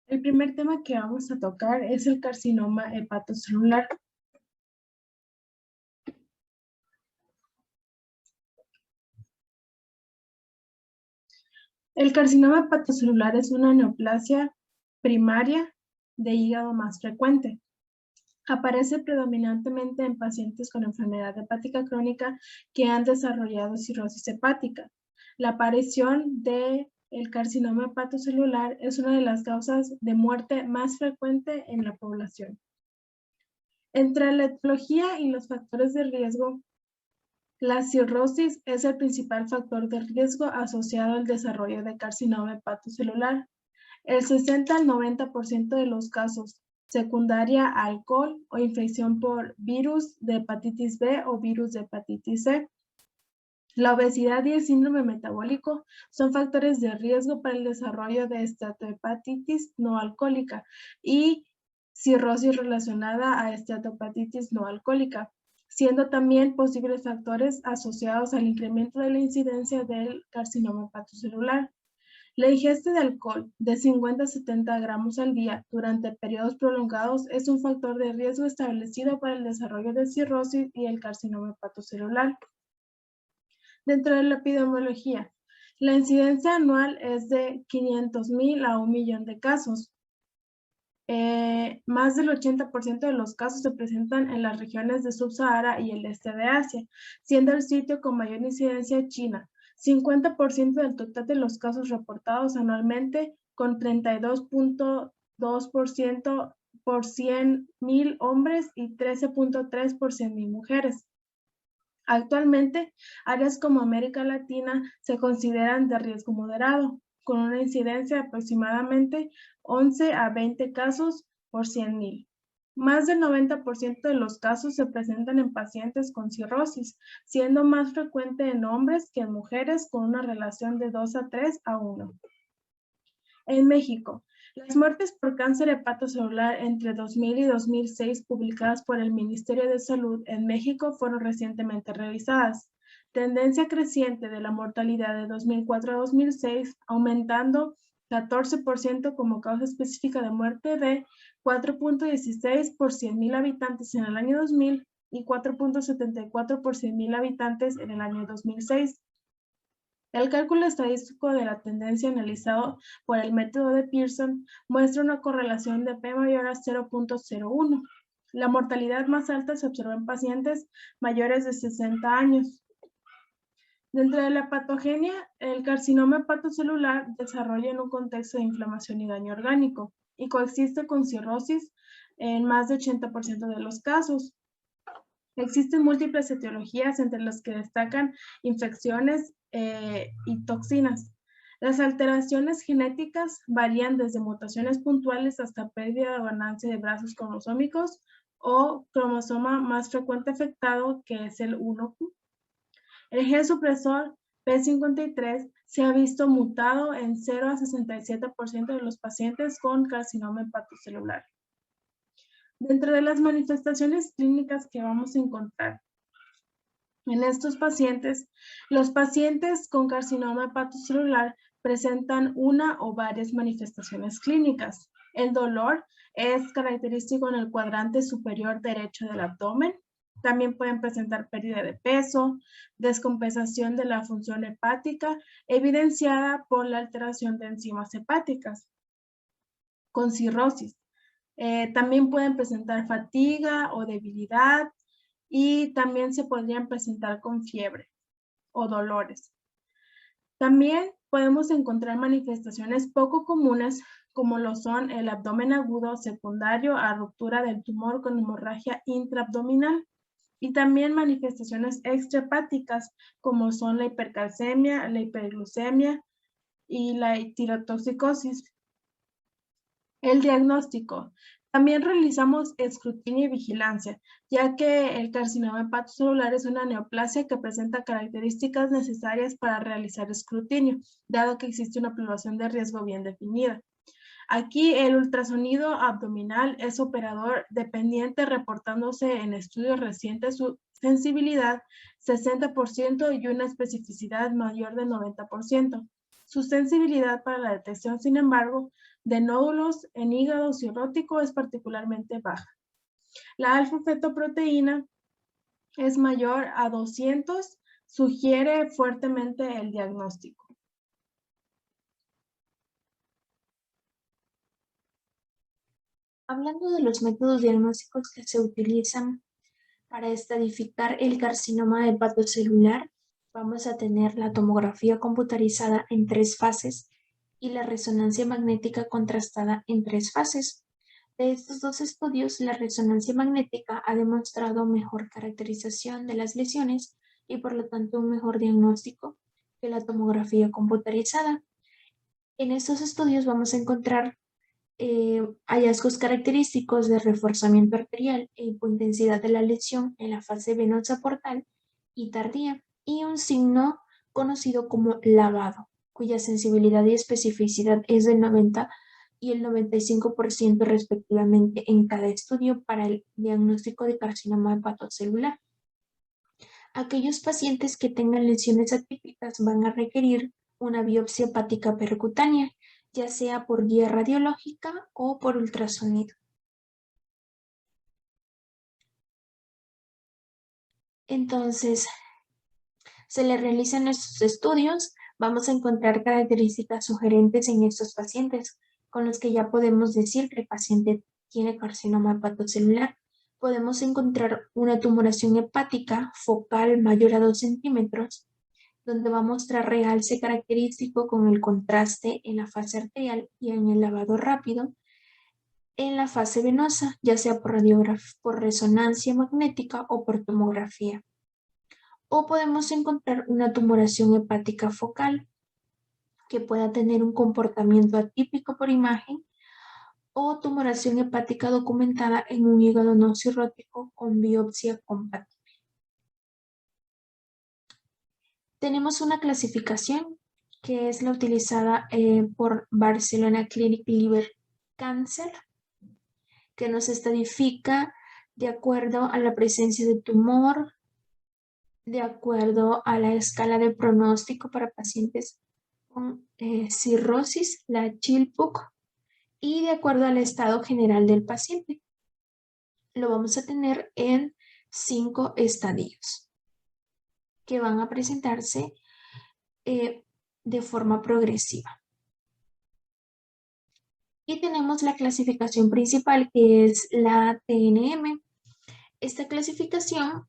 El primer tema que vamos a tocar es el carcinoma hepatocelular. El carcinoma hepatocelular es una neoplasia primaria de hígado más frecuente. Aparece predominantemente en pacientes con enfermedad hepática crónica que han desarrollado cirrosis hepática. La aparición del carcinoma hepatocelular es una de las causas de muerte más frecuente en la población. Entre la etiología y los factores de riesgo, la cirrosis es el principal factor de riesgo asociado al desarrollo de carcinoma hepatocelular. El 60 al 90% de los casos, secundaria a alcohol o infección por virus de hepatitis B o virus de hepatitis C. La obesidad y el síndrome metabólico son factores de riesgo para el desarrollo de esteatohepatitis no alcohólica y cirrosis relacionada a esteatohepatitis no alcohólica, siendo también posibles factores asociados al incremento de la incidencia del carcinoma hepatocelular. La ingesta de alcohol de 50 a 70 gramos al día durante periodos prolongados es un factor de riesgo establecido para el desarrollo de cirrosis y el carcinoma hepatocelular. Dentro de la epidemiología, la incidencia anual es de 500,000 a 1,000,000 de casos. Más del 80% de los casos se presentan en las regiones de Subsahara y el este de Asia, siendo el sitio con mayor incidencia China. 50% del total de los casos reportados anualmente, con 32.2% por 100,000 hombres y 13.3 por 100,000 mujeres. Actualmente, áreas como América Latina se consideran de riesgo moderado, con una incidencia de aproximadamente 11 a 20 casos por 100,000. Más del 90% de los casos se presentan en pacientes con cirrosis, siendo más frecuente en hombres que en mujeres con una relación de 2 a 3 a 1. En México, las muertes por cáncer hepatocelular entre 2000 y 2006 publicadas por el Ministerio de Salud en México fueron recientemente revisadas. Tendencia creciente de la mortalidad de 2004 a 2006, aumentando 14% como causa específica de muerte de 4.16 por 100,000 habitantes en el año 2000 y 4.74 por 100,000 habitantes en el año 2006. El cálculo estadístico de la tendencia analizado por el método de Pearson muestra una correlación de P mayor a 0.01. La mortalidad más alta se observó en pacientes mayores de 60 años. Dentro de la patogenia, el carcinoma hepatocelular desarrolla en un contexto de inflamación y daño orgánico y coexiste con cirrosis en más de 80% de los casos. Existen múltiples etiologías entre las que destacan infecciones y toxinas. Las alteraciones genéticas varían desde mutaciones puntuales hasta pérdida o ganancia de brazos cromosómicos o cromosoma más frecuente afectado, que es el 1q. El gen supresor P53 se ha visto mutado en 0 a 67% de los pacientes con carcinoma hepatocelular. Dentro de las manifestaciones clínicas que vamos a encontrar en estos pacientes, los pacientes con carcinoma hepatocelular presentan una o varias manifestaciones clínicas. El dolor es característico en el cuadrante superior derecho del abdomen. También pueden presentar pérdida de peso, descompensación de la función hepática, evidenciada por la alteración de enzimas hepáticas, con cirrosis. También pueden presentar fatiga o debilidad y también se podrían presentar con fiebre o dolores. También podemos encontrar manifestaciones poco comunes como lo son el abdomen agudo secundario a ruptura del tumor con hemorragia intraabdominal y también manifestaciones extrahepáticas como son la hipercalcemia, la hiperglucemia y la tirotoxicosis. El diagnóstico. También realizamos escrutinio y vigilancia, ya que el carcinoma hepatocelular es una neoplasia que presenta características necesarias para realizar escrutinio, dado que existe una población de riesgo bien definida. Aquí el ultrasonido abdominal es operador dependiente, reportándose en estudios recientes su sensibilidad 60% y una especificidad mayor de 90%. Su sensibilidad para la detección, sin embargo, de nódulos en hígado cirrótico es particularmente baja. La alfa-fetoproteína es mayor a 200, sugiere fuertemente el diagnóstico. Hablando de los métodos diagnósticos que se utilizan para estadificar el carcinoma hepatocelular, vamos a tener la tomografía computarizada en 3 fases y la resonancia magnética contrastada en 3 fases. De estos 2 estudios, la resonancia magnética ha demostrado mejor caracterización de las lesiones y por lo tanto un mejor diagnóstico que la tomografía computarizada. En estos estudios vamos a encontrar hallazgos característicos de reforzamiento arterial e hipointensidad de la lesión en la fase venosa portal y tardía, y un signo conocido como lavado, cuya sensibilidad y especificidad es del 90 y el 95% respectivamente en cada estudio para el diagnóstico de carcinoma hepatocelular. Aquellos pacientes que tengan lesiones atípicas van a requerir una biopsia hepática percutánea, ya sea por guía radiológica o por ultrasonido. Entonces, se le realizan estos estudios, vamos a encontrar características sugerentes en estos pacientes, con los que ya podemos decir que el paciente tiene carcinoma hepatocelular. Podemos encontrar una tumoración hepática focal mayor a 2 centímetros, donde va a mostrar realce característico con el contraste en la fase arterial y en el lavado rápido. En la fase venosa, ya sea por resonancia magnética o por tomografía. O podemos encontrar una tumoración hepática focal que pueda tener un comportamiento atípico por imagen o tumoración hepática documentada en un hígado no cirrótico con biopsia compatible. Tenemos una clasificación que es la utilizada por Barcelona Clinic Liver Cancer, que nos estadifica de acuerdo a la presencia de tumor, de acuerdo a la escala de pronóstico para pacientes con cirrosis, la Chilpuc, y de acuerdo al estado general del paciente. Lo vamos a tener en 5 estadios que van a presentarse de forma progresiva. Y tenemos la clasificación principal, que es la TNM. Esta clasificación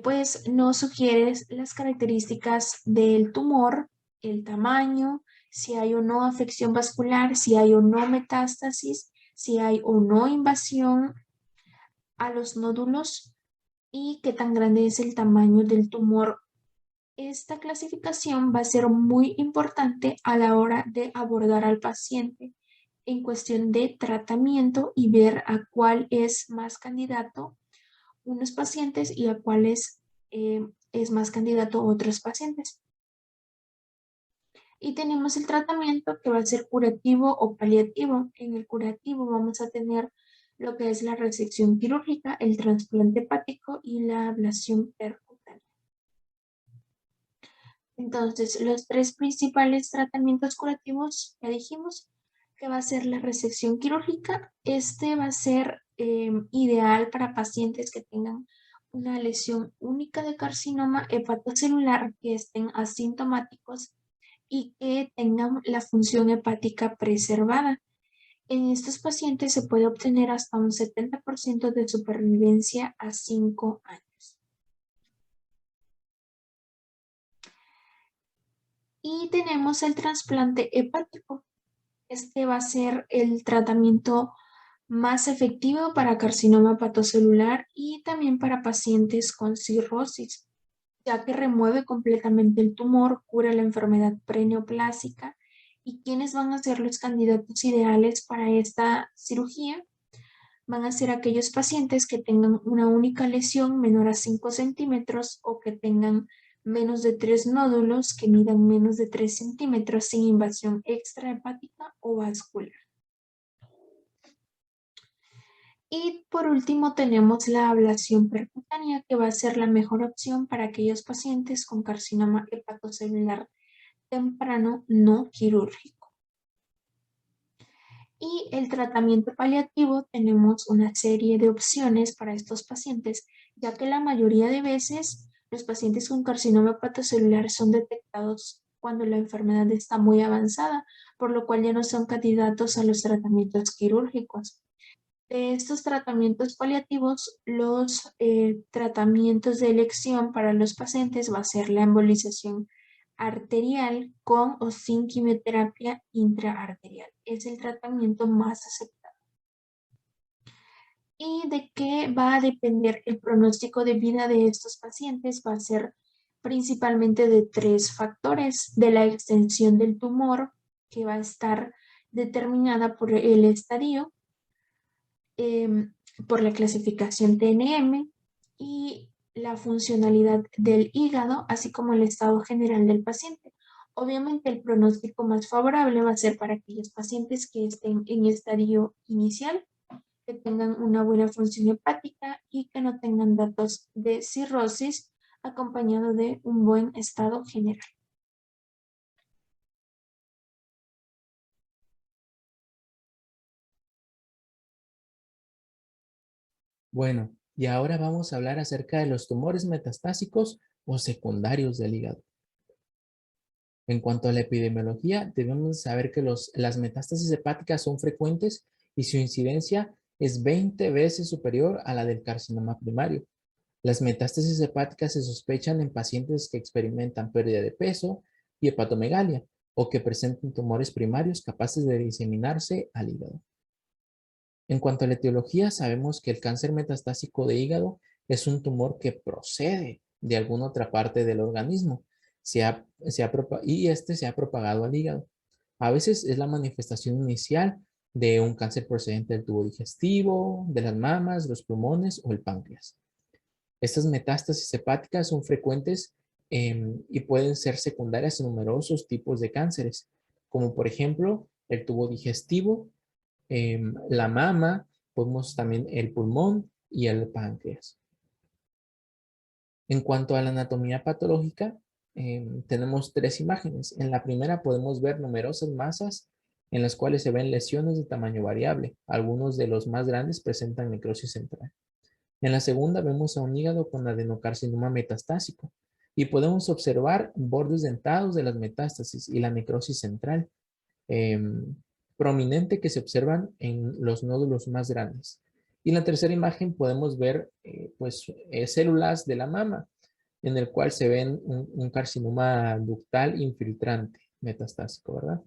pues nos sugiere las características del tumor, el tamaño, si hay o no afección vascular, si hay o no metástasis, si hay o no invasión a los nódulos y qué tan grande es el tamaño del tumor. Esta clasificación va a ser muy importante a la hora de abordar al paciente en cuestión de tratamiento y ver a cuál es más candidato unos pacientes y a cuáles es más candidato otros pacientes. Y tenemos el tratamiento que va a ser curativo o paliativo. En el curativo vamos a tener lo que es la resección quirúrgica, el trasplante hepático y la ablación percutánea. Entonces, los 3 principales tratamientos curativos, ya dijimos, que va a ser la resección quirúrgica. Este va a ser ideal para pacientes que tengan una lesión única de carcinoma hepatocelular, que estén asintomáticos y que tengan la función hepática preservada. En estos pacientes se puede obtener hasta un 70% de supervivencia a 5 años. Y tenemos el trasplante hepático. Este va a ser el tratamiento más efectivo para carcinoma hepatocelular y también para pacientes con cirrosis, ya que remueve completamente el tumor, cura la enfermedad preneoplásica. ¿Y quiénes van a ser los candidatos ideales para esta cirugía? Van a ser aquellos pacientes que tengan una única lesión menor a 5 centímetros o que tengan menos de 3 nódulos que midan menos de 3 centímetros sin invasión extrahepática o vascular. Y por último tenemos la ablación percutánea, que va a ser la mejor opción para aquellos pacientes con carcinoma hepatocelular temprano no quirúrgico. Y el tratamiento paliativo, tenemos una serie de opciones para estos pacientes, ya que la mayoría de veces los pacientes con carcinoma hepatocelular son detectados cuando la enfermedad está muy avanzada, por lo cual ya no son candidatos a los tratamientos quirúrgicos. De estos tratamientos paliativos, los tratamientos de elección para los pacientes va a ser la embolización arterial con o sin quimioterapia intraarterial. Es el tratamiento más aceptado. ¿Y de qué va a depender el pronóstico de vida de estos pacientes? Va a ser principalmente de 3 factores: de la extensión del tumor, que va a estar determinada por el estadio, por la clasificación TNM, y la funcionalidad del hígado, así como el estado general del paciente. Obviamente el pronóstico más favorable va a ser para aquellos pacientes que estén en estadio inicial, que tengan una buena función hepática y que no tengan datos de cirrosis, acompañado de un buen estado general. Bueno, y ahora vamos a hablar acerca de los tumores metastásicos o secundarios del hígado. En cuanto a la epidemiología, debemos saber que las metástasis hepáticas son frecuentes y su incidencia es 20 veces superior a la del carcinoma primario. Las metástasis hepáticas se sospechan en pacientes que experimentan pérdida de peso y hepatomegalia o que presenten tumores primarios capaces de diseminarse al hígado. En cuanto a la etiología, sabemos que el cáncer metastásico de hígado es un tumor que procede de alguna otra parte del organismo y este se ha propagado al hígado. A veces es la manifestación inicial de un cáncer procedente del tubo digestivo, de las mamas, los pulmones o el páncreas. Estas metástasis hepáticas son frecuentes y pueden ser secundarias en numerosos tipos de cánceres, como por ejemplo el tubo digestivo, la mama, podemos también el pulmón y el páncreas. En cuanto a la anatomía patológica, tenemos 3 imágenes. En la primera podemos ver numerosas masas en las cuales se ven lesiones de tamaño variable. Algunos de los más grandes presentan necrosis central. En la segunda vemos a un hígado con adenocarcinoma metastásico y podemos observar bordes dentados de las metástasis y la necrosis central prominente que se observan en los nódulos más grandes. Y en la tercera imagen podemos ver células de la mama, en el cual se ven un carcinoma ductal infiltrante metastásico, ¿verdad?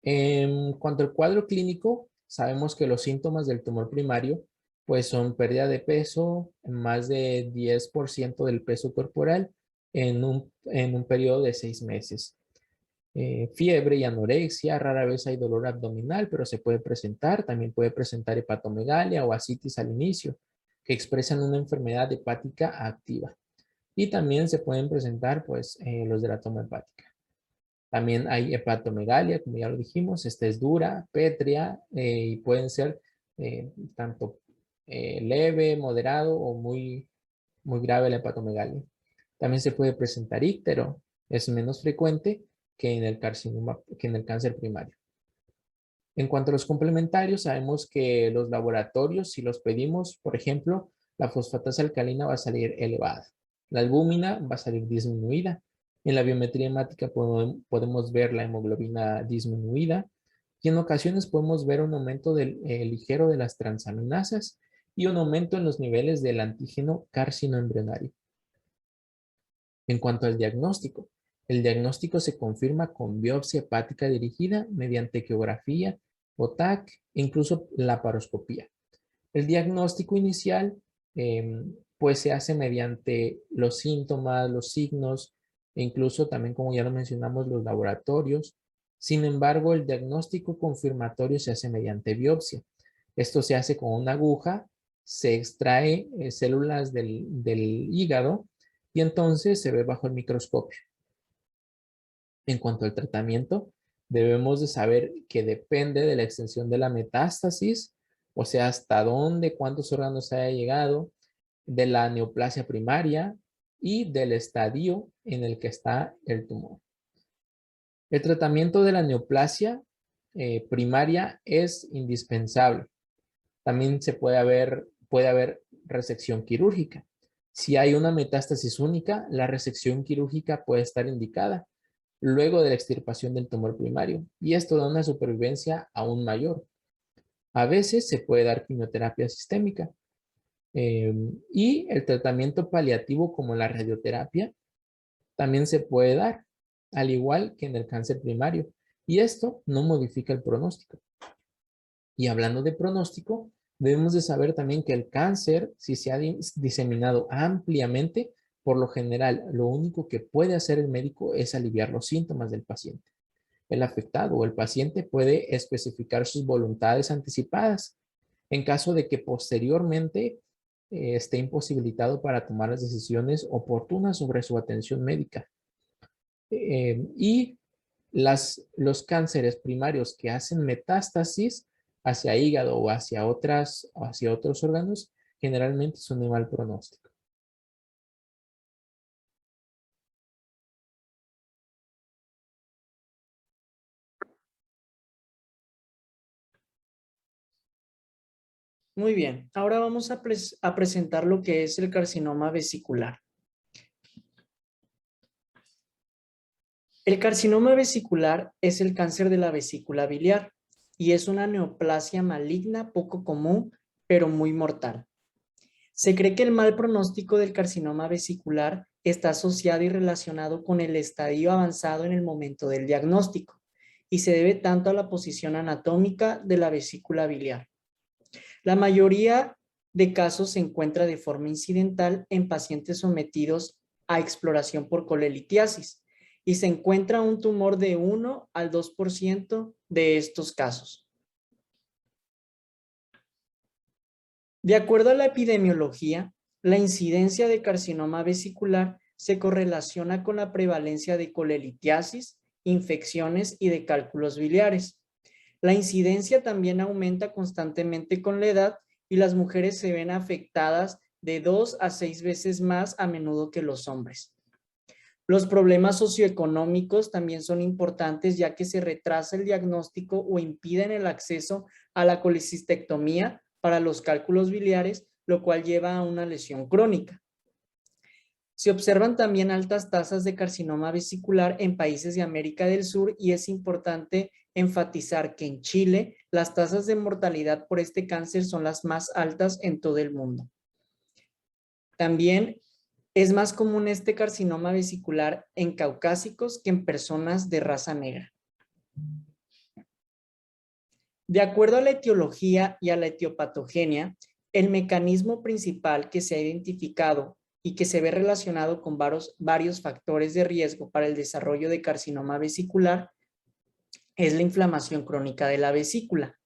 En cuanto al cuadro clínico, sabemos que los síntomas del tumor primario pues son pérdida de peso, más de 10% del peso corporal en un periodo de 6 meses. Fiebre y anorexia, rara vez hay dolor abdominal, pero se puede presentar. También puede presentar hepatomegalia o ascitis al inicio, que expresan una enfermedad hepática activa. Y también se pueden presentar los de la toma hepática. También hay hepatomegalia, como ya lo dijimos, esta es dura, pétrea, y pueden ser tanto leve, moderado o muy, muy grave la hepatomegalia. También se puede presentar íctero, es menos frecuente que en el carcinoma, que en el cáncer primario. En cuanto a los complementarios, sabemos que los laboratorios, si los pedimos, por ejemplo, la fosfatasa alcalina va a salir elevada, la albúmina va a salir disminuida. En la biometría hemática podemos ver la hemoglobina disminuida y en ocasiones podemos ver un aumento ligero de las transaminasas y un aumento en los niveles del antígeno carcinoembrionario. En cuanto al diagnóstico, el diagnóstico se confirma con biopsia hepática dirigida mediante ecografía o TAC e incluso laparoscopía. El diagnóstico inicial pues se hace mediante los síntomas, los signos e incluso también, como ya lo mencionamos, los laboratorios. Sin embargo, el diagnóstico confirmatorio se hace mediante biopsia. Esto se hace con una aguja, se extrae células del hígado y entonces se ve bajo el microscopio. En cuanto al tratamiento, debemos de saber que depende de la extensión de la metástasis, o sea, hasta dónde, cuántos órganos haya llegado, de la neoplasia primaria y del estadio en el que está el tumor. El tratamiento de la neoplasia primaria es indispensable. También puede haber resección quirúrgica. Si hay una metástasis única, la resección quirúrgica puede estar indicada luego de la extirpación del tumor primario, y esto da una supervivencia aún mayor. A veces se puede dar quimioterapia sistémica y el tratamiento paliativo como la radioterapia también se puede dar, al igual que en el cáncer primario, y esto no modifica el pronóstico. Y hablando de pronóstico, debemos de saber también que el cáncer, si se ha diseminado ampliamente, por lo general, lo único que puede hacer el médico es aliviar los síntomas del paciente. El afectado o el paciente puede especificar sus voluntades anticipadas en caso de que posteriormente esté imposibilitado para tomar las decisiones oportunas sobre su atención médica. Y los cánceres primarios que hacen metástasis hacia hígado o hacia otros órganos, generalmente son de mal pronóstico. Muy bien, ahora vamos a presentar lo que es el carcinoma vesicular. El carcinoma vesicular es el cáncer de la vesícula biliar y es una neoplasia maligna poco común, pero muy mortal. Se cree que el mal pronóstico del carcinoma vesicular está asociado y relacionado con el estadio avanzado en el momento del diagnóstico y se debe tanto a la posición anatómica de la vesícula biliar. La mayoría de casos se encuentra de forma incidental en pacientes sometidos a exploración por colelitiasis y se encuentra un tumor de 1 al 2% de estos casos. De acuerdo a la epidemiología, la incidencia de carcinoma vesicular se correlaciona con la prevalencia de colelitiasis, infecciones y de cálculos biliares. La incidencia también aumenta constantemente con la edad y las mujeres se ven afectadas de 2 a 6 veces más a menudo que los hombres. Los problemas socioeconómicos también son importantes ya que se retrasa el diagnóstico o impiden el acceso a la colecistectomía para los cálculos biliares, lo cual lleva a una lesión crónica. Se observan también altas tasas de carcinoma vesicular en países de América del Sur y es importante enfatizar que en Chile las tasas de mortalidad por este cáncer son las más altas en todo el mundo. También es más común este carcinoma vesicular en caucásicos que en personas de raza negra. De acuerdo a la etiología y a la etiopatogenia, el mecanismo principal que se ha identificado y que se ve relacionado con varios factores de riesgo para el desarrollo de carcinoma vesicular es la inflamación crónica de la vesícula.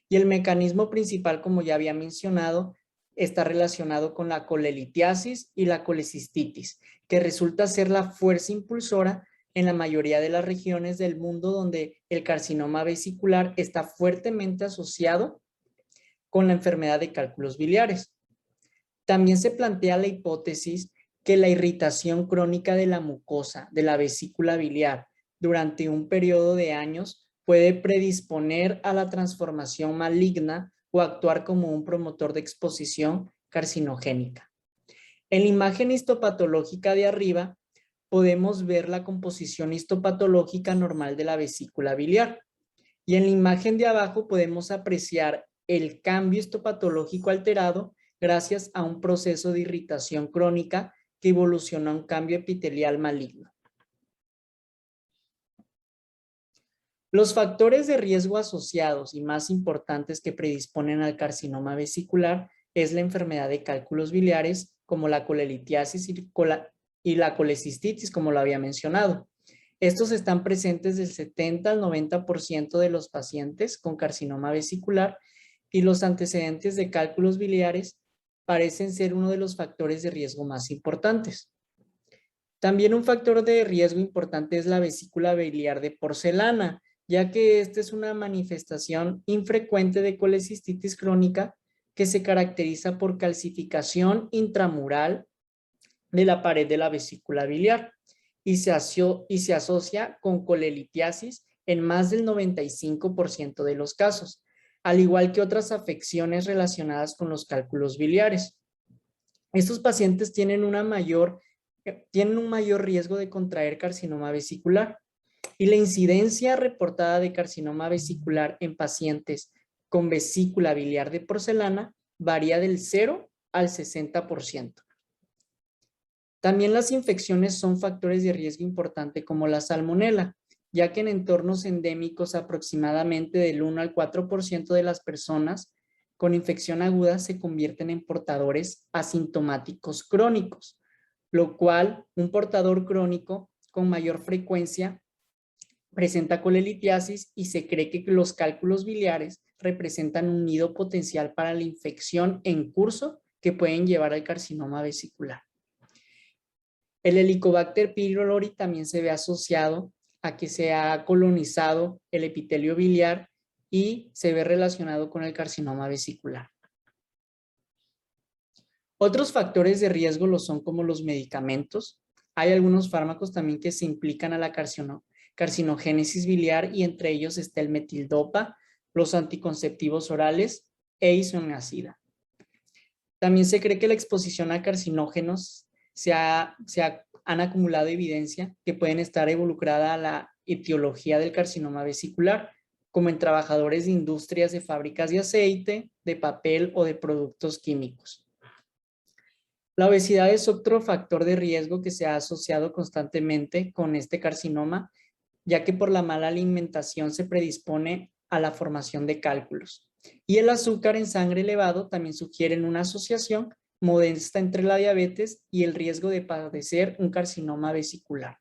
Y el mecanismo principal, como ya había mencionado, está relacionado con la colelitiasis y la colecistitis, que resulta ser la fuerza impulsora en la mayoría de las regiones del mundo donde el carcinoma vesicular está fuertemente asociado con la enfermedad de cálculos biliares. También se plantea la hipótesis que la irritación crónica de la mucosa de la vesícula biliar durante un periodo de años puede predisponer a la transformación maligna o actuar como un promotor de exposición carcinogénica. En la imagen histopatológica de arriba podemos ver la composición histopatológica normal de la vesícula biliar y en la imagen de abajo podemos apreciar el cambio histopatológico alterado gracias a un proceso de irritación crónica que evoluciona a un cambio epitelial maligno. Los factores de riesgo asociados y más importantes que predisponen al carcinoma vesicular es la enfermedad de cálculos biliares como la colelitiasis y la colecistitis, como lo había mencionado. Estos están presentes del 70 al 90% de los pacientes con carcinoma vesicular y los antecedentes de cálculos biliares parecen ser uno de los factores de riesgo más importantes. También un factor de riesgo importante es la vesícula biliar de porcelana, ya que esta es una manifestación infrecuente de colecistitis crónica que se caracteriza por calcificación intramural de la pared de la vesícula biliar. y se asocia con colelitiasis en más del 95% de los casos, al igual que otras afecciones relacionadas con los cálculos biliares. Estos pacientes tienen un mayor riesgo de contraer carcinoma vesicular, y la incidencia reportada de carcinoma vesicular en pacientes con vesícula biliar de porcelana varía del 0 al 60%. También las infecciones son factores de riesgo importante como la salmonela, ya que en entornos endémicos aproximadamente del 1 al 4% de las personas con infección aguda se convierten en portadores asintomáticos crónicos, lo cual un portador crónico con mayor frecuencia presenta colelitiasis y se cree que los cálculos biliares representan un nido potencial para la infección en curso que pueden llevar al carcinoma vesicular. El Helicobacter pylori también se ve asociado a que se ha colonizado el epitelio biliar y se ve relacionado con el carcinoma vesicular. Otros factores de riesgo lo son como los medicamentos. Hay algunos fármacos también que se implican a la carcinogénesis biliar y entre ellos está el metildopa, los anticonceptivos orales e isoniazida. También se cree que la exposición a carcinógenos han acumulado evidencia que pueden estar involucrada a la etiología del carcinoma vesicular, como en trabajadores de industrias de fábricas de aceite, de papel o de productos químicos. La obesidad es otro factor de riesgo que se ha asociado constantemente con este carcinoma, ya que por la mala alimentación se predispone a la formación de cálculos. Y el azúcar en sangre elevado también sugieren una asociación modesta entre la diabetes y el riesgo de padecer un carcinoma vesicular.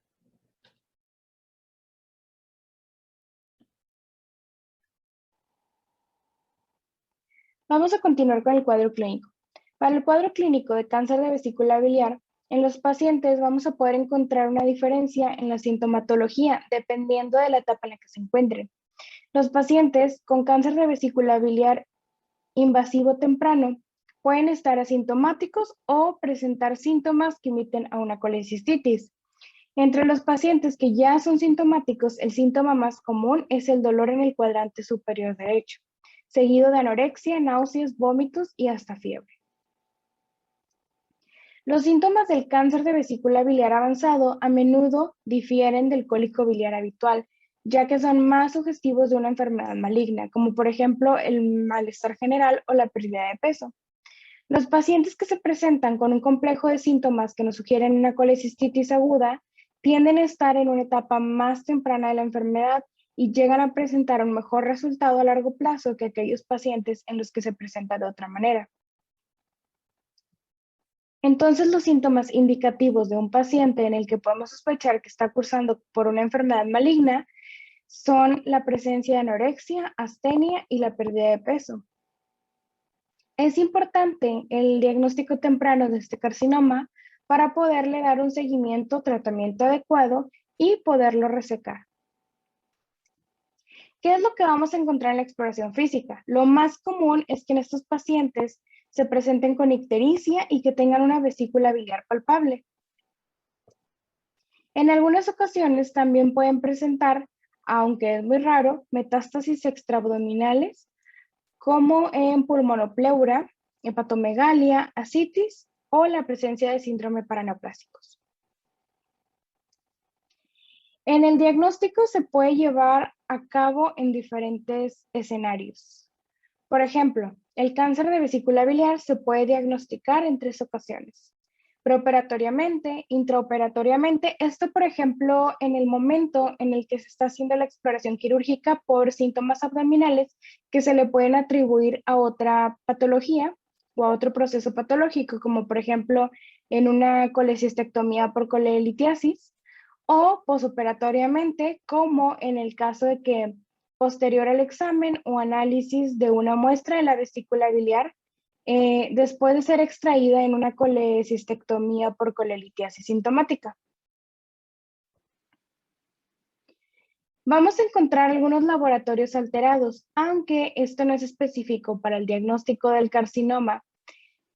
Vamos a continuar con el cuadro clínico. Para el cuadro clínico de cáncer de vesícula biliar, en los pacientes vamos a poder encontrar una diferencia en la sintomatología dependiendo de la etapa en la que se encuentren. Los pacientes con cáncer de vesícula biliar invasivo temprano pueden estar asintomáticos o presentar síntomas que imiten a una colecistitis. Entre los pacientes que ya son sintomáticos, el síntoma más común es el dolor en el cuadrante superior derecho, seguido de anorexia, náuseas, vómitos y hasta fiebre. Los síntomas del cáncer de vesícula biliar avanzado a menudo difieren del cólico biliar habitual, ya que son más sugestivos de una enfermedad maligna, como por ejemplo el malestar general o la pérdida de peso. Los pacientes que se presentan con un complejo de síntomas que nos sugieren una colecistitis aguda tienden a estar en una etapa más temprana de la enfermedad y llegan a presentar un mejor resultado a largo plazo que aquellos pacientes en los que se presenta de otra manera. Entonces, los síntomas indicativos de un paciente en el que podemos sospechar que está cursando por una enfermedad maligna son la presencia de anorexia, astenia y la pérdida de peso. Es importante el diagnóstico temprano de este carcinoma para poderle dar un seguimiento, tratamiento adecuado y poderlo resecar. ¿Qué es lo que vamos a encontrar en la exploración física? Lo más común es que en estos pacientes se presenten con ictericia y que tengan una vesícula biliar palpable. En algunas ocasiones también pueden presentar, aunque es muy raro, metástasis extraabdominales como en pulmonopleura, hepatomegalia, ascitis o la presencia de síndrome paraneoplásicos. En el diagnóstico se puede llevar a cabo en diferentes escenarios. Por ejemplo, el cáncer de vesícula biliar se puede diagnosticar en 3 ocasiones. Preoperatoriamente, intraoperatoriamente, esto por ejemplo en el momento en el que se está haciendo la exploración quirúrgica por síntomas abdominales que se le pueden atribuir a otra patología o a otro proceso patológico, como por ejemplo en una colecistectomía por colelitiasis, o posoperatoriamente, como en el caso de que posterior al examen o análisis de una muestra de la vesícula biliar, después de ser extraída en una colecistectomía por colelitiasis sintomática. Vamos a encontrar algunos laboratorios alterados, aunque esto no es específico para el diagnóstico del carcinoma,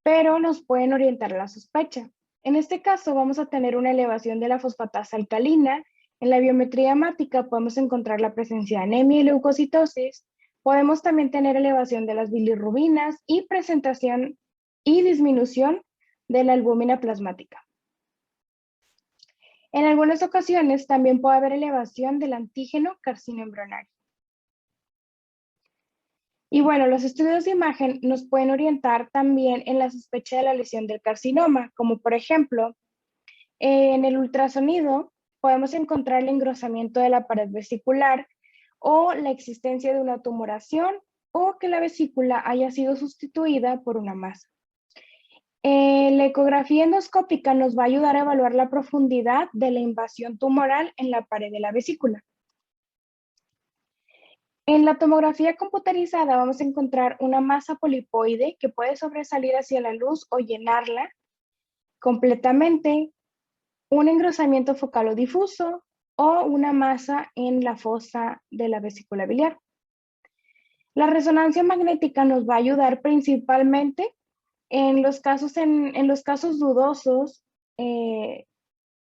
pero nos pueden orientar a la sospecha. En este caso vamos a tener una elevación de la fosfatasa alcalina. En la biometría hemática podemos encontrar la presencia de anemia y leucocitosis. Podemos también tener elevación de las bilirrubinas y presentación y disminución de la albúmina plasmática. En algunas ocasiones también puede haber elevación del antígeno carcinoembrionario. Y bueno, los estudios de imagen nos pueden orientar también en la sospecha de la lesión del carcinoma, como por ejemplo, en el ultrasonido podemos encontrar el engrosamiento de la pared vesicular o la existencia de una tumoración o que la vesícula haya sido sustituida por una masa. La ecografía endoscópica nos va a ayudar a evaluar la profundidad de la invasión tumoral en la pared de la vesícula. En la tomografía computarizada vamos a encontrar una masa polipoide que puede sobresalir hacia la luz o llenarla completamente, un engrosamiento focal o difuso o una masa en la fosa de la vesícula biliar. La resonancia magnética nos va a ayudar principalmente en los casos dudosos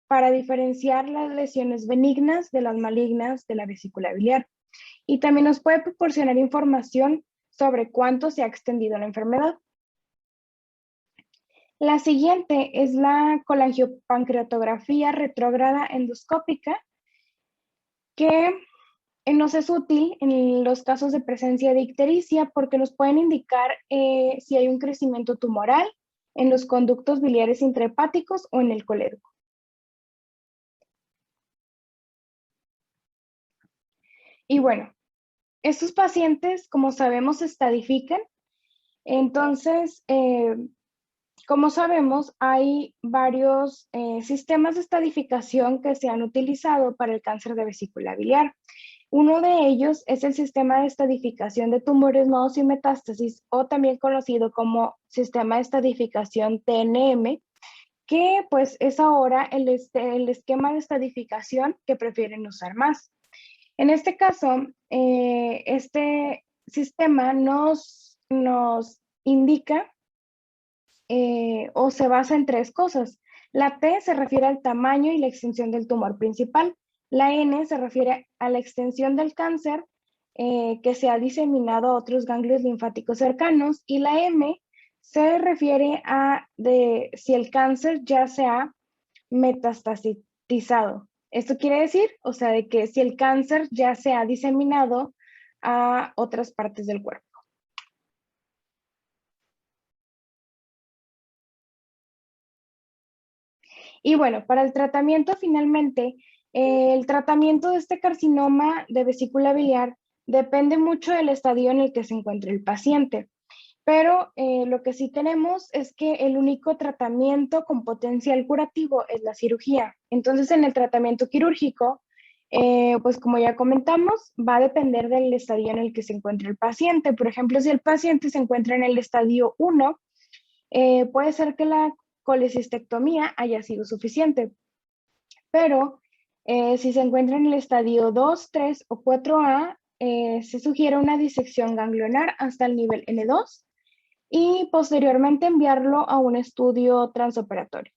para diferenciar las lesiones benignas de las malignas de la vesícula biliar. Y también nos puede proporcionar información sobre cuánto se ha extendido la enfermedad. La siguiente es la colangiopancreatografía retrógrada endoscópica, que nos es útil en los casos de presencia de ictericia porque nos pueden indicar si hay un crecimiento tumoral en los conductos biliares intrahepáticos o en el colédoco. Y bueno, estos pacientes, como sabemos, se estadifican. Entonces, como sabemos, hay varios sistemas de estadificación que se han utilizado para el cáncer de vesícula biliar. Uno de ellos es el sistema de estadificación de tumores, nodos y metástasis, o también conocido como sistema de estadificación TNM, que pues es ahora el esquema de estadificación que prefieren usar más. En este caso, este sistema nos indica o se basa en tres cosas. La T se refiere al tamaño y la extensión del tumor principal. La N se refiere a la extensión del cáncer que se ha diseminado a otros ganglios linfáticos cercanos. Y la M se refiere a si el cáncer ya se ha metastasizado. Esto quiere decir, o sea, de que si el cáncer ya se ha diseminado a otras partes del cuerpo. Y bueno, para el tratamiento finalmente, el tratamiento de este carcinoma de vesícula biliar depende mucho del estadio en el que se encuentre el paciente. Pero lo que sí tenemos es que el único tratamiento con potencial curativo es la cirugía. Entonces, en el tratamiento quirúrgico, pues como ya comentamos, va a depender del estadio en el que se encuentre el paciente. Por ejemplo, si el paciente se encuentra en el estadio 1, puede ser que la colecistectomía haya sido suficiente. Pero si se encuentra en el estadio 2, 3 o 4A, se sugiere una disección ganglionar hasta el nivel N2 y posteriormente enviarlo a un estudio transoperatorio.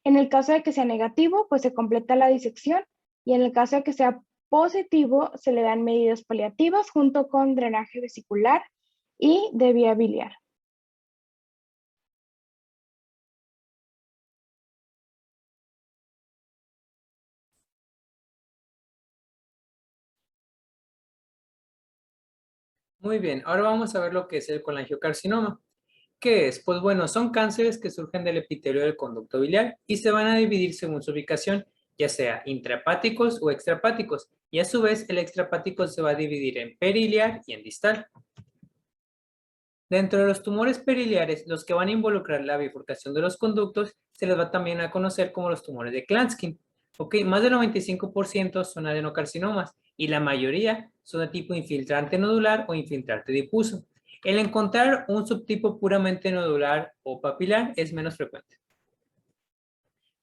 En el caso de que sea negativo, pues se completa la disección y en el caso de que sea positivo, se le dan medidas paliativas junto con drenaje vesicular y de vía biliar. Muy bien, ahora vamos a ver lo que es el colangiocarcinoma. ¿Qué es? Pues bueno, son cánceres que surgen del epitelio del conducto biliar y se van a dividir según su ubicación, ya sea intrahepáticos o extrahepáticos, y a su vez el extrahepático se va a dividir en periliar y en distal. Dentro de los tumores periliares, los que van a involucrar la bifurcación de los conductos, se les va también a conocer como los tumores de Klatskin. Ok, más del 95% son adenocarcinomas y la mayoría son de tipo infiltrante nodular o infiltrante difuso. El encontrar un subtipo puramente nodular o papilar es menos frecuente.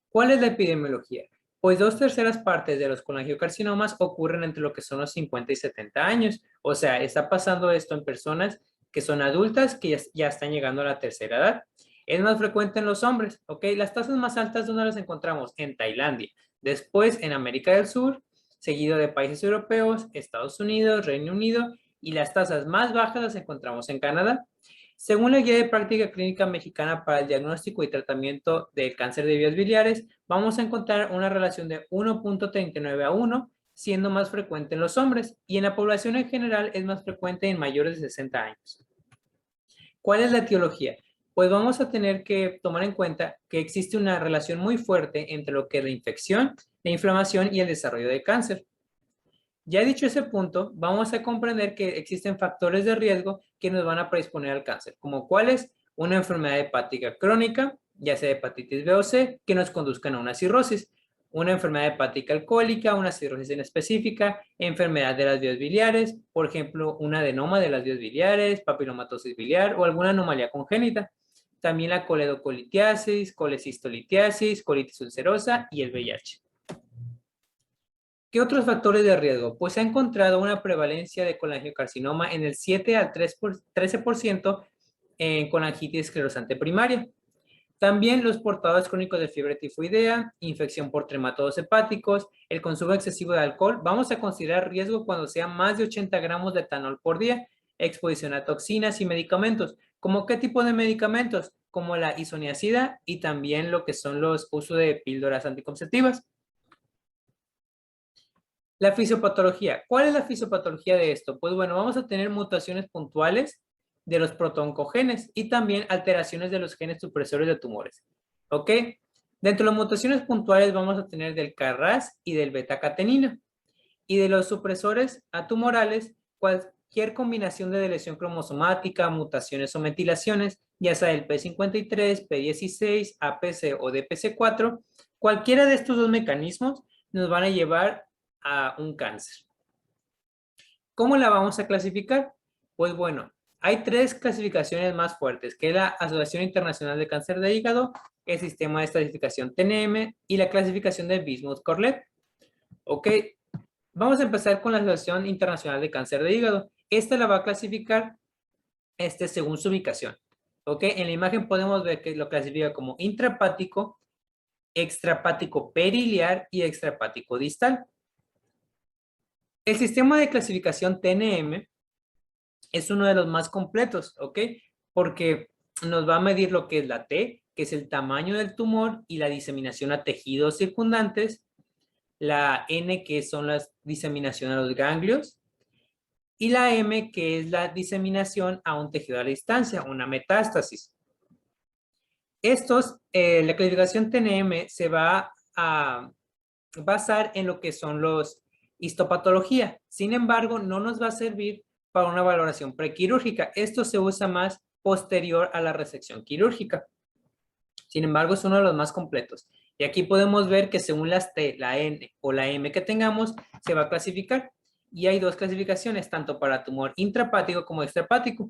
¿Cuál es la epidemiología? Pues 2/3 partes de los colangiocarcinomas ocurren entre lo que son los 50 y 70 años. O sea, está pasando esto en personas que son adultas que ya están llegando a la tercera edad. Es más frecuente en los hombres, ¿ok? Las tasas más altas, ¿dónde las encontramos? En Tailandia. Después en América del Sur, seguido de países europeos, Estados Unidos, Reino Unido, y las tasas más bajas las encontramos en Canadá. Según la Guía de Práctica Clínica Mexicana para el Diagnóstico y Tratamiento del Cáncer de Vías Biliares, vamos a encontrar una relación de 1.39 a 1, siendo más frecuente en los hombres, y en la población en general es más frecuente en mayores de 60 años. ¿Cuál es la etiología? Pues vamos a tener que tomar en cuenta que existe una relación muy fuerte entre lo que es la infección, la inflamación y el desarrollo de cáncer. Ya dicho ese punto, vamos a comprender que existen factores de riesgo que nos van a predisponer al cáncer, como cuáles: una enfermedad hepática crónica, ya sea hepatitis B o C, que nos conduzcan a una cirrosis, una enfermedad hepática alcohólica, una cirrosis en específica, enfermedad de las vías biliares, por ejemplo, un adenoma de las vías biliares, papilomatosis biliar o alguna anomalía congénita. También la coledocolitiasis, colecistolitiasis, colitis ulcerosa y el VIH. ¿Qué otros factores de riesgo? Pues se ha encontrado una prevalencia de colangiocarcinoma en el 7 al 13% en colangitis esclerosante primaria. También los portadores crónicos de fiebre tifoidea, infección por trematodos hepáticos, el consumo excesivo de alcohol. Vamos a considerar riesgo cuando sea más de 80 gramos de etanol por día, exposición a toxinas y medicamentos. ¿Cómo qué tipo de medicamentos? Como la isoniazida y también lo que son los usos de píldoras anticonceptivas. La fisiopatología. ¿Cuál es la fisiopatología de esto? Pues bueno, vamos a tener mutaciones puntuales de los protooncogenes y también alteraciones de los genes supresores de tumores. ¿Ok? Dentro de las mutaciones puntuales vamos a tener del KRAS y del beta-catenino. Y de los supresores atumorales, cualquier combinación de lesión cromosomática, mutaciones o metilaciones, ya sea el P53, P16, APC o DPC4, cualquiera de estos dos mecanismos nos van a llevar a un cáncer. ¿Cómo la vamos a clasificar? Pues bueno, hay tres clasificaciones más fuertes, que es la Asociación Internacional de Cáncer de Hígado, el Sistema de Estadificación TNM y la clasificación de Bismuth-Corlett. Ok, vamos a empezar con la Asociación Internacional de Cáncer de Hígado. Esta la va a clasificar según su ubicación. Ok, en la imagen podemos ver que lo clasifica como intrahepático, extrahepático periliar y extrahepático distal. El sistema de clasificación TNM es uno de los más completos, ¿ok? Porque nos va a medir lo que es la T, que es el tamaño del tumor y la diseminación a tejidos circundantes, la N, que son las diseminación a los ganglios, y la M, que es la diseminación a un tejido a la distancia, una metástasis. La clasificación TNM se va a basar en lo que son los histopatología. Sin embargo, no nos va a servir para una valoración prequirúrgica. Esto se usa más posterior a la resección quirúrgica. Sin embargo, es uno de los más completos. Y aquí podemos ver que según las T, la N o la M que tengamos, se va a clasificar. Y hay dos clasificaciones, tanto para tumor intrahepático como extrahepático.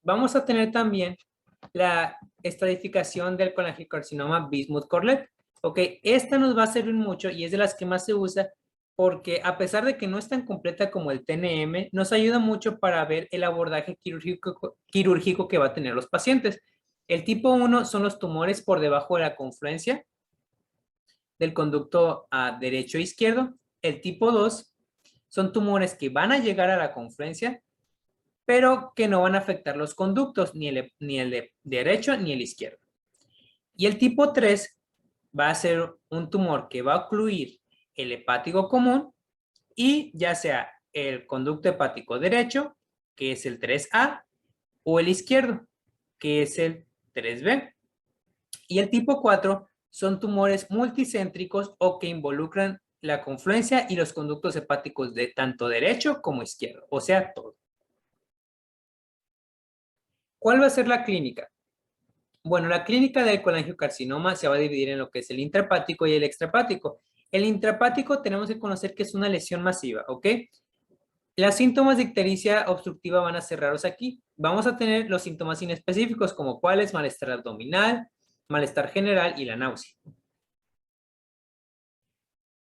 Vamos a tener también la estratificación del colangiocarcinoma Bismuth-Corlett. Ok, esta nos va a servir mucho y es de las que más se usa porque a pesar de que no es tan completa como el TNM, nos ayuda mucho para ver el abordaje quirúrgico que va a tener los pacientes. El tipo 1 son los tumores por debajo de la confluencia del conducto derecho e izquierdo. El tipo 2 son tumores que van a llegar a la confluencia, pero que no van a afectar los conductos, ni el de derecho ni el izquierdo. Y el tipo 3 va a ser un tumor que va a ocluir el hepático común y ya sea el conducto hepático derecho, que es el 3A, o el izquierdo, que es el 3B. Y el tipo 4 son tumores multicéntricos o que involucran la confluencia y los conductos hepáticos de tanto derecho como izquierdo, o sea, todo. ¿Cuál va a ser la clínica? Bueno, la clínica del colangiocarcinoma se va a dividir en lo que es el intrahepático y el extrahepático. El intrahepático tenemos que conocer que es una lesión masiva, ¿ok? Los síntomas de ictericia obstructiva van a ser raros aquí. Vamos a tener los síntomas inespecíficos como cuáles: malestar abdominal, malestar general y la náusea.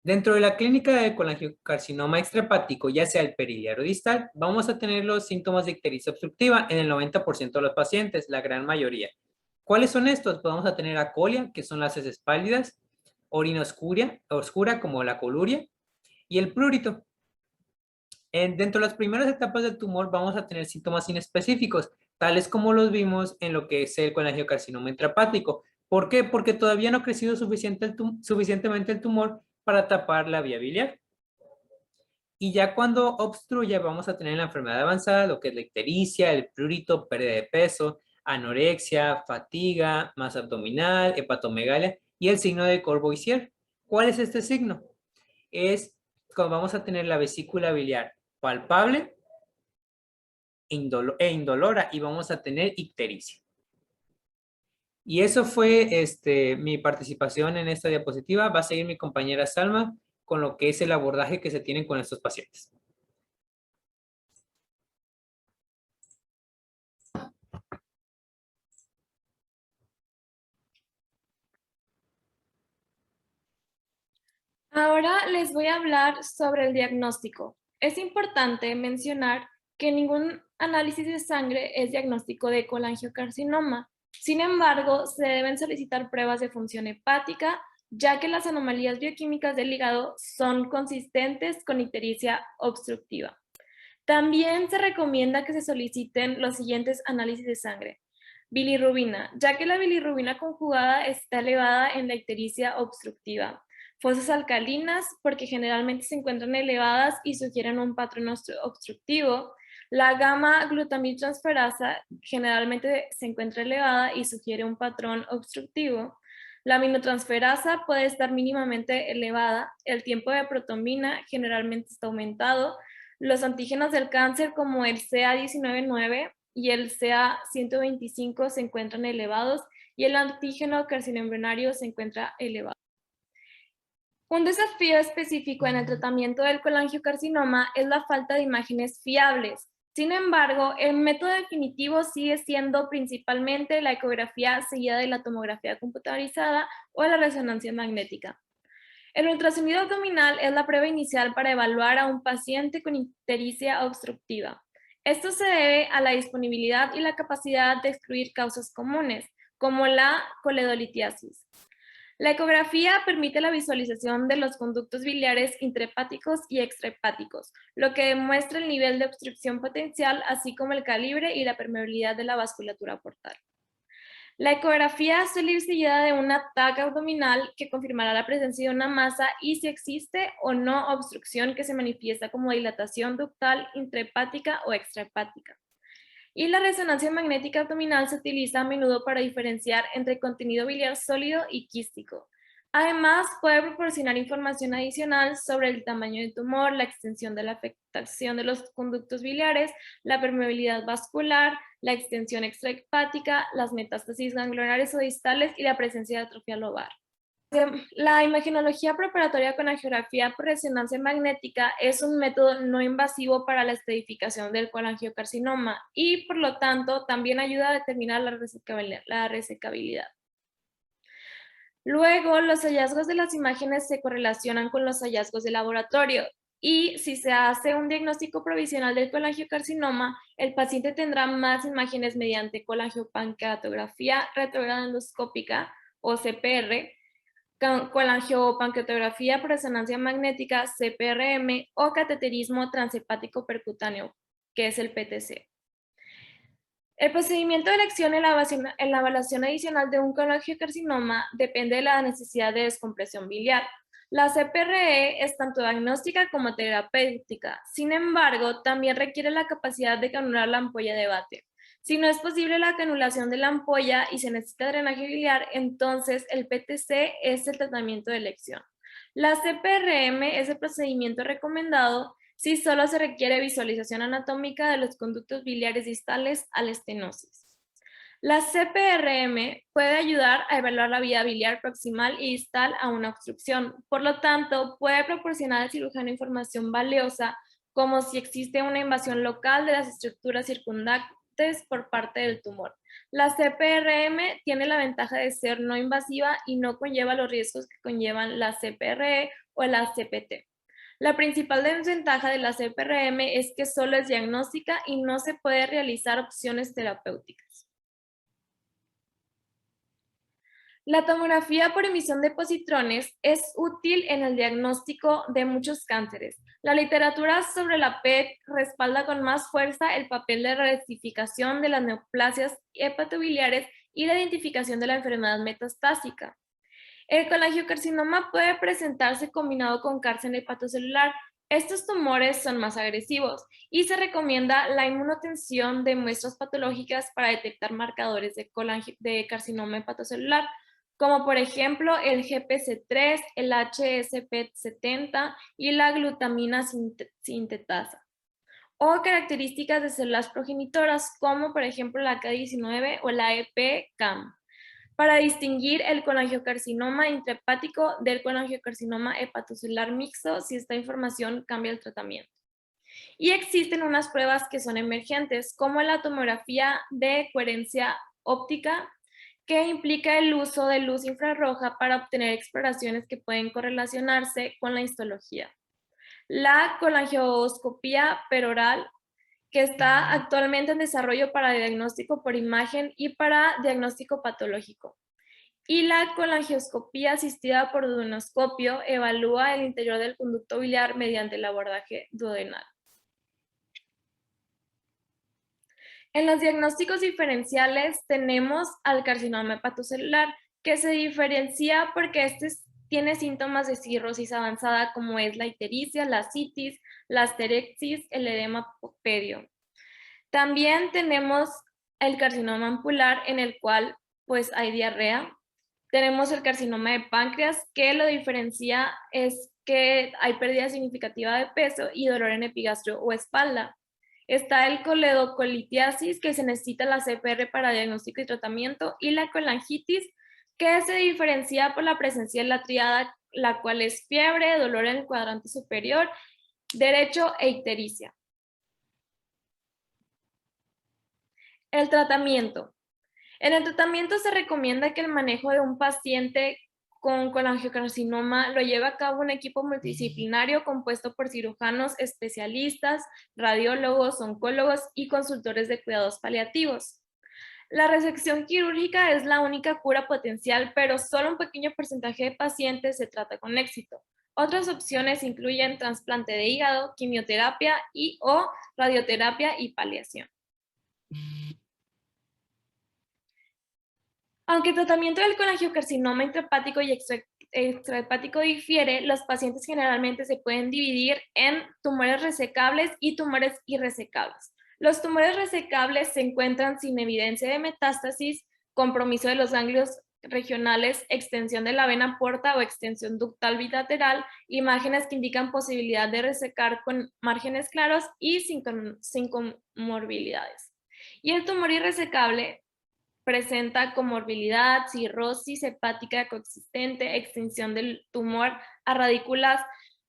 Dentro de la clínica de colangiocarcinoma extrahepático, ya sea el periliar o distal, vamos a tener los síntomas de ictericia obstructiva en el 90% de los pacientes, la gran mayoría. ¿Cuáles son estos? Pues vamos a tener acolia, que son las heces pálidas, orina oscura como la coluria, y el prurito. Dentro de las primeras etapas del tumor vamos a tener síntomas inespecíficos, tales como los vimos en lo que es el colangiocarcinoma intrahepático. ¿Por qué? Porque todavía no ha crecido suficientemente el tumor para tapar la vía biliar. Y ya cuando obstruya vamos a tener la enfermedad avanzada, lo que es la ictericia, el prurito, pérdida de peso, anorexia, fatiga, masa abdominal, hepatomegalia y el signo de Courvoisier. ¿Cuál es este signo? Es cuando vamos a tener la vesícula biliar palpable e indolora y vamos a tener ictericia. Y eso fue mi participación en esta diapositiva. Va a seguir mi compañera Salma con lo que es el abordaje que se tienen con estos pacientes. Ahora les voy a hablar sobre el diagnóstico. Es importante mencionar que ningún análisis de sangre es diagnóstico de colangiocarcinoma. Sin embargo, se deben solicitar pruebas de función hepática, ya que las anomalías bioquímicas del hígado son consistentes con ictericia obstructiva. También se recomienda que se soliciten los siguientes análisis de sangre. Bilirrubina, ya que la bilirrubina conjugada está elevada en la ictericia obstructiva. Fosas alcalinas, porque generalmente se encuentran elevadas y sugieren un patrón obstructivo. La gamma-glutamiltransferasa generalmente se encuentra elevada y sugiere un patrón obstructivo. La aminotransferasa puede estar mínimamente elevada. El tiempo de protomina generalmente está aumentado. Los antígenos del cáncer como el CA199 y el CA125 se encuentran elevados y el antígeno carcinoembrionario se encuentra elevado. Un desafío específico en el tratamiento del colangiocarcinoma es la falta de imágenes fiables. Sin embargo, el método definitivo sigue siendo principalmente la ecografía seguida de la tomografía computarizada o la resonancia magnética. El ultrasonido abdominal es la prueba inicial para evaluar a un paciente con ictericia obstructiva. Esto se debe a la disponibilidad y la capacidad de excluir causas comunes, como la coledolitiasis. La ecografía permite la visualización de los conductos biliares intrahepáticos y extrahepáticos, lo que demuestra el nivel de obstrucción potencial, así como el calibre y la permeabilidad de la vasculatura portal. La ecografía suele ir seguida de una TAC abdominal que confirmará la presencia de una masa y si existe o no obstrucción que se manifiesta como dilatación ductal intrahepática o extrahepática. Y la resonancia magnética abdominal se utiliza a menudo para diferenciar entre contenido biliar sólido y quístico. Además, puede proporcionar información adicional sobre el tamaño del tumor, la extensión de la afectación de los conductos biliares, la permeabilidad vascular, la extensión extrahepática, las metástasis ganglionares o distales y la presencia de atrofia lobar. La imagenología preparatoria con angiografía por resonancia magnética es un método no invasivo para la estratificación del colangiocarcinoma y, por lo tanto, también ayuda a determinar la resecabilidad. Luego, los hallazgos de las imágenes se correlacionan con los hallazgos de laboratorio y si se hace un diagnóstico provisional del colangiocarcinoma, el paciente tendrá más imágenes mediante colangiopancreatografía retrogrado-endoscópica o CPR, colangiopancreatografía por resonancia magnética, CPRM, o cateterismo transhepático percutáneo, que es el PTC. El procedimiento de elección en la evaluación adicional de un colangiocarcinoma depende de la necesidad de descompresión biliar. La CPRE es tanto diagnóstica como terapéutica, sin embargo, también requiere la capacidad de canular la ampolla de Vater. Si no es posible la canulación de la ampolla y se necesita drenaje biliar, entonces el PTC es el tratamiento de elección. La CPRM es el procedimiento recomendado si solo se requiere visualización anatómica de los conductos biliares distales a la estenosis. La CPRM puede ayudar a evaluar la vía biliar proximal y distal a una obstrucción. Por lo tanto, puede proporcionar al cirujano información valiosa como si existe una invasión local de las estructuras circundantes por parte del tumor. La CPRM tiene la ventaja de ser no invasiva y no conlleva los riesgos que conllevan la CPRE o la CPT. La principal desventaja de la CPRM es que solo es diagnóstica y no se puede realizar opciones terapéuticas. La tomografía por emisión de positrones es útil en el diagnóstico de muchos cánceres. La literatura sobre la PET respalda con más fuerza el papel de rectificación de las neoplasias hepatobiliares y la identificación de la enfermedad metastásica. El colangiocarcinoma puede presentarse combinado con cáncer hepatocelular. Estos tumores son más agresivos y se recomienda la inmunotensión de muestras patológicas para detectar marcadores de carcinoma hepatocelular, como por ejemplo el GPC3, el HSP70 y la glutamina sintetasa, o características de células progenitoras, como por ejemplo la K19 o la EP-CAM, para distinguir el colangiocarcinoma intrahepático del colangiocarcinoma hepatocelular mixto si esta información cambia el tratamiento. Y existen unas pruebas que son emergentes, como la tomografía de coherencia óptica, que implica el uso de luz infrarroja para obtener exploraciones que pueden correlacionarse con la histología. La colangioscopía peroral, que está actualmente en desarrollo para diagnóstico por imagen y para diagnóstico patológico. Y la colangioscopía asistida por duodenoscopio evalúa el interior del conducto biliar mediante el abordaje duodenal. En los diagnósticos diferenciales tenemos al carcinoma hepatocelular, que se diferencia porque tiene síntomas de cirrosis avanzada, como es la ictericia, la citis, la asterexis, el edema pedio. También tenemos el carcinoma ampular, en el cual pues hay diarrea. Tenemos el carcinoma de páncreas, que lo diferencia es que hay pérdida significativa de peso y dolor en epigastrio o espalda. Está el coledocolitiasis, que se necesita la CPR para diagnóstico y tratamiento, y la colangitis, que se diferencia por la presencia de la tríada, la cual es fiebre, dolor en el cuadrante superior derecho e ictericia. El tratamiento. En el tratamiento se recomienda que el manejo de un paciente con colangiocarcinoma lo lleve a cabo un equipo multidisciplinario compuesto por cirujanos especialistas, radiólogos, oncólogos y consultores de cuidados paliativos. La resección quirúrgica es la única cura potencial, pero solo un pequeño porcentaje de pacientes se trata con éxito. Otras opciones incluyen trasplante de hígado, quimioterapia o radioterapia y paliación. Aunque el tratamiento del colangiocarcinoma intrahepático y extrahepático difiere, los pacientes generalmente se pueden dividir en tumores resecables y tumores irresecables. Los tumores resecables se encuentran sin evidencia de metástasis, compromiso de los ganglios regionales, extensión de la vena porta o extensión ductal bilateral, imágenes que indican posibilidad de resecar con márgenes claros y sin comorbilidades. Y el tumor irresecable presenta comorbilidad, cirrosis hepática coexistente, extensión del tumor a radículas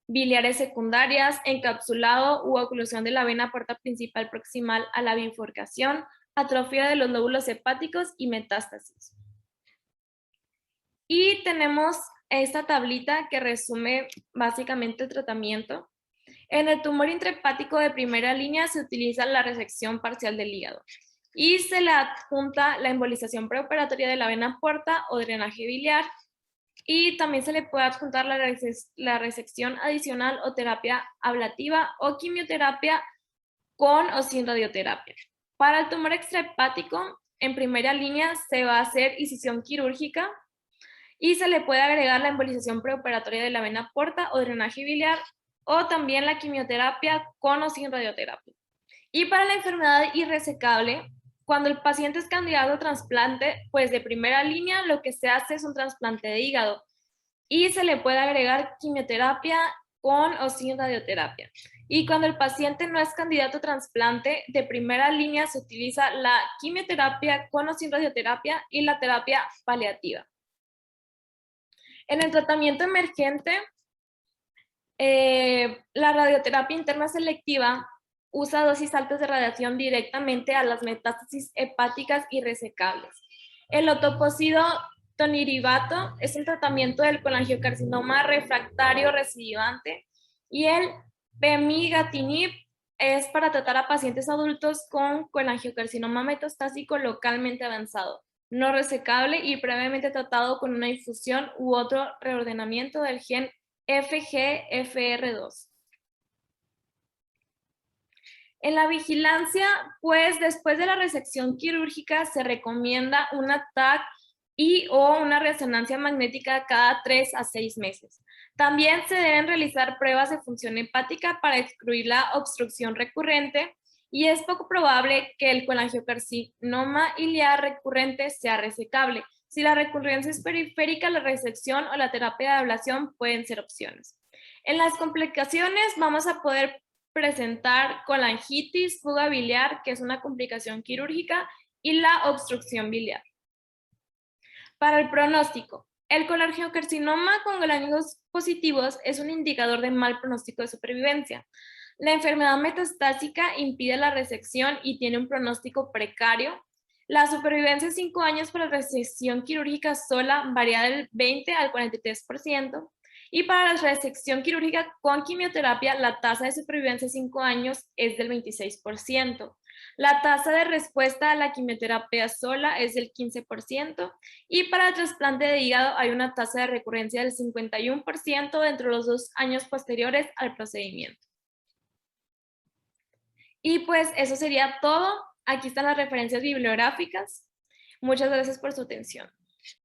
biliares secundarias, encapsulado u oclusión de la vena porta principal proximal a la bifurcación, atrofia de los lóbulos hepáticos y metástasis. Y tenemos esta tablita que resume básicamente el tratamiento. En el tumor intrahepático de primera línea se utiliza la resección parcial del hígado y se le adjunta la embolización preoperatoria de la vena porta o drenaje biliar, y también se le puede adjuntar la resección adicional o terapia ablativa o quimioterapia con o sin radioterapia. Para el tumor extrahepático, en primera línea se va a hacer incisión quirúrgica y se le puede agregar la embolización preoperatoria de la vena porta o drenaje biliar, o también la quimioterapia con o sin radioterapia. Y para la enfermedad irresecable, cuando el paciente es candidato a trasplante, pues de primera línea lo que se hace es un trasplante de hígado y se le puede agregar quimioterapia con o sin radioterapia. Y cuando el paciente no es candidato a trasplante, de primera línea se utiliza la quimioterapia con o sin radioterapia y la terapia paliativa. En el tratamiento emergente, la radioterapia interna selectiva usa dosis altas de radiación directamente a las metástasis hepáticas irresecables. El otopocido toniribato es un tratamiento del colangiocarcinoma refractario recidivante y el pemigatinib es para tratar a pacientes adultos con colangiocarcinoma metastásico localmente avanzado, no resecable y previamente tratado con una infusión u otro reordenamiento del gen FGFR2. En la vigilancia, pues después de la resección quirúrgica se recomienda una TAC y o una resonancia magnética cada 3 a 6 meses. También se deben realizar pruebas de función hepática para excluir la obstrucción recurrente y es poco probable que el colangiocarcinoma iliar recurrente sea resecable. Si la recurrencia es periférica, la resección o la terapia de ablación pueden ser opciones. En las complicaciones vamos a poder presentar colangitis, fuga biliar, que es una complicación quirúrgica, y la obstrucción biliar. Para el pronóstico, el colangiocarcinoma con ganglios positivos es un indicador de mal pronóstico de supervivencia. La enfermedad metastásica impide la resección y tiene un pronóstico precario. La supervivencia en 5 años para resección quirúrgica sola varía del 20 al 43%. Y para la resección quirúrgica con quimioterapia, la tasa de supervivencia en 5 años es del 26%. La tasa de respuesta a la quimioterapia sola es del 15%. Y para el trasplante de hígado hay una tasa de recurrencia del 51% dentro de los 2 años posteriores al procedimiento. Y pues eso sería todo. Aquí están las referencias bibliográficas. Muchas gracias por su atención.